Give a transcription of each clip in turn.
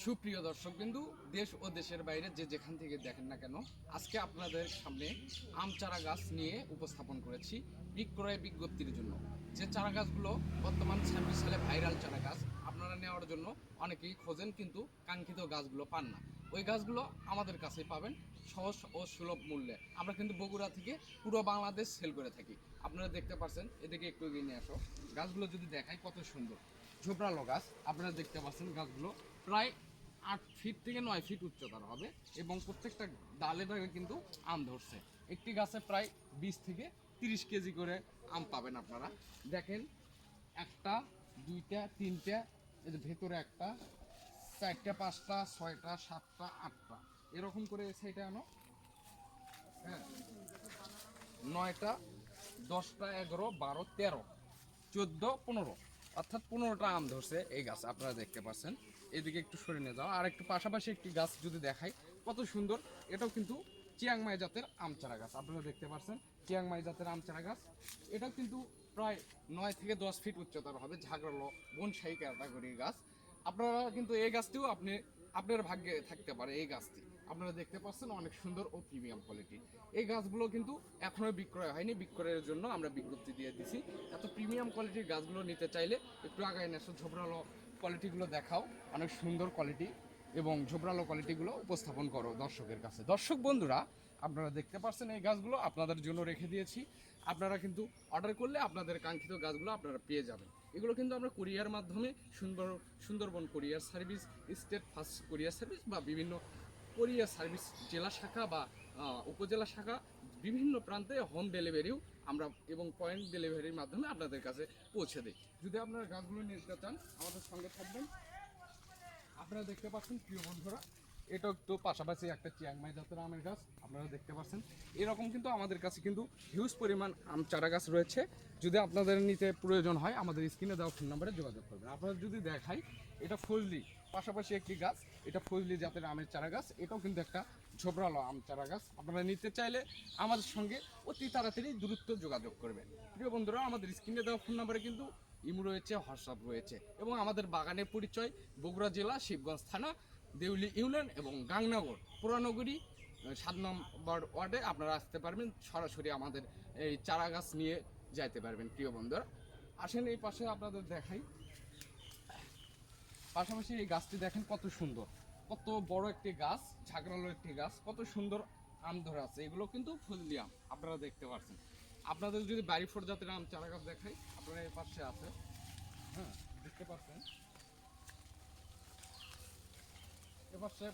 সুপ্রিয় দর্শকবিন্দু, দেশ ও দেশের বাইরে যে যেখান থেকে দেখেন না কেন, আজকে আপনাদের সামনে আম চারা গাছ নিয়ে উপস্থাপন করেছি বিক্রয় বিজ্ঞপ্তির জন্য। যে চারা গাছগুলো বর্তমান 26 সালে ভাইরাল চারা গাছ, আপনারা নেওয়ার জন্য অনেকেই খোঁজেন কিন্তু কাঙ্ক্ষিত গাছগুলো পান না। ওই গাছগুলো আমাদের কাছেই পাবেন সহজ ও সুলভ মূল্যে। আমরা কিন্তু বগুড়া থেকে পুরো বাংলাদেশ সেল করে থাকি। আপনারা দেখতে পাচ্ছেন, এদিকে একটু এগিয়ে নিয়ে আসো। গাছগুলো যদি দেখাই কত সুন্দর ঝোপড়ালো গাছ। আপনারা দেখতে পাচ্ছেন গাছগুলো প্রায় 8 ফিট থেকে 9 ফিট উচ্চতার হবে এবং প্রত্যেকটা ডালে ডালে কিন্তু আম ধরছে। একটি গাছে প্রায় 20 থেকে 30 কেজি করে আম পাবেন আপনারা। দেখেন, একটা, দুইটা, তিনটা, এই যে ভেতরে একটা, চারটা, পাঁচটা, ছয়টা, সাতটা, আটটা, এরকম করে সাইডে আনো। হ্যাঁ, 9টা, 10টা, 11, 12, 13, 14, 15, অর্থাৎ 15টা আম ধরছে এই গাছ। আপনারা দেখতে পাচ্ছেন, এদিকে একটু সরে নিয়ে যাও। আর একটু পাশাপাশি একটি গাছ যদি দেখাই কত সুন্দর, এটাও কিন্তু চিয়াংমাই জাতের আম চারা গাছ। আপনারা দেখতে পাচ্ছেন চিয়াংমাই জাতের আম চারা গাছ। এটাও কিন্তু প্রায় 9 থেকে 10 ফিট উচ্চতার হবে, ঝাগড়ালো বনসাই ক্যাটাগরির গাছ। আপনারা কিন্তু এই গাছটিও আপনার ভাগ্যে থাকতে পারে। এই গাছটি আপনারা দেখতে পাচ্ছেন অনেক সুন্দর ও প্রিমিয়াম কোয়ালিটি। এই গাছগুলো কিন্তু এখনো বিক্রয় হয়নি, বিক্রয়ের জন্য আমরা বিজ্ঞপ্তি দিয়ে দিছি। এত প্রিমিয়াম কোয়ালিটির গাছগুলো নিতে চাইলে একটু আগায় নেশো ঝোপড়ালো কোয়ালিটিগুলো দেখাও, অনেক সুন্দর কোয়ালিটি এবং ঝোপড়ালো কোয়ালিটিগুলো উপস্থাপন করো দর্শকের কাছে। দর্শক বন্ধুরা, আপনারা দেখতে পাচ্ছেন এই গাছগুলো আপনাদের জন্য রেখে দিয়েছি। আপনারা কিন্তু অর্ডার করলে আপনাদের কাঙ্ক্ষিত গাছগুলো আপনারা পেয়ে যাবেন। এগুলো কিন্তু আমরা কুরিয়ার মাধ্যমে Sundarban courier service, state first courier service বা বিভিন্ন কুরিয়ার সার্ভিস জেলা শাখা বা উপজেলা শাখা, বিভিন্ন প্রান্তে হোম ডেলিভারিও আমরা এবং পয়েন্ট ডেলিভারির মাধ্যমে আপনাদের কাছে পৌঁছে দিই। যদি আপনারা গাছগুলো নিতে চান আমাদের সঙ্গে থাকবেন। আপনারা দেখতে পাচ্ছেন প্রিয় বন্ধুরা, এটা একটু পাশাপাশি একটা চিয়াংমাই জাতের আমের গাছ। আপনারা দেখতে পাচ্ছেন এরকম কিন্তু আমাদের কাছে কিন্তু হিউজ পরিমাণ আম চারা গাছ রয়েছে। যদি আপনাদের নিতে প্রয়োজন হয় আমাদের স্ক্রিনে দেওয়া ফোন নম্বরে যোগাযোগ করবেন। আপনারা যদি দেখাই, এটা ফজলি, পাশাপাশি একটি গাছ, এটা ফজলি জাতের আমের চারা গাছ। এটাও কিন্তু একটা ঝোপড়ালো আম চারা গাছ। আপনারা নিতে চাইলে আমাদের সঙ্গে অতি তাড়াতাড়ি দ্রুত যোগাযোগ করবেন। প্রিয় বন্ধুরা, আমাদের স্ক্রিনে দেওয়া ফোন নম্বরে কিন্তু ইমো রয়েছে, হোয়াটসঅ্যাপ রয়েছে এবং আমাদের বাগানের পরিচয় বগুড়া জেলা, শিবগঞ্জ থানা, দেউলি ইউনিয়ন এবং গাংনগর পুরানগরী 7 নম্বর ওয়ার্ডে আপনারা আসতে পারবেন। সরাসরি আমাদের এই চারা গাছ নিয়ে যাইতে পারবেন। প্রিয় বন্ধুরা, আসেন এই পাশে আপনাদের দেখাই। পাশাপাশি এই গাছটি দেখেন কত সুন্দর, কত বড় একটি গাছ, ঝাঁকড়ালো একটি গাছ, কত সুন্দর আম ধরে আছে। এগুলো কিন্তু ফজলি আম, আপনারা দেখতে পাচ্ছেন। আপনাদের যদি বাড়ি ফোর জাতের আম চারা গাছ দেখাই, আপনারা এই পাশে আছে। হ্যাঁ, দেখতে পাচ্ছেন এপাশে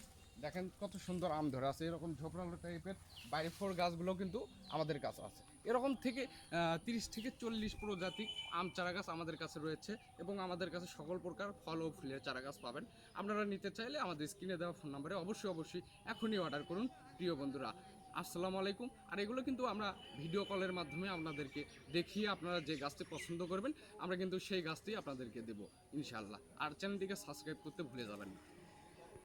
দেখেন কত সুন্দর আম ধরে আছে। এরকম ঝোপড়ালো টাইপের বাড়ি ফোর গাছগুলো কিন্তু আমাদের কাছে আছে। এরকম থেকে 30 থেকে 40 প্রজাতির আম চারা গাছ আমাদের কাছে রয়েছে এবং আমাদের কাছে সকল প্রকার ফল ও ফুলের চারা গাছ পাবেন। আপনারা নিতে চাইলে আমাদের স্ক্রিনে দেওয়া ফোন নম্বরে অবশ্যই এখনই অর্ডার করুন প্রিয় বন্ধুরা। আসসালামু আলাইকুম। আর এগুলো কিন্তু আমরা ভিডিও কলের মাধ্যমে আপনাদেরকে দেখিয়ে আপনারা যে গাছটি পছন্দ করবেন আমরা কিন্তু সেই গাছটি আপনাদেরকে দেবো ইনশাআল্লাহ। আর চ্যানেলটিকে সাবস্ক্রাইব করতে ভুলে যাবেন না।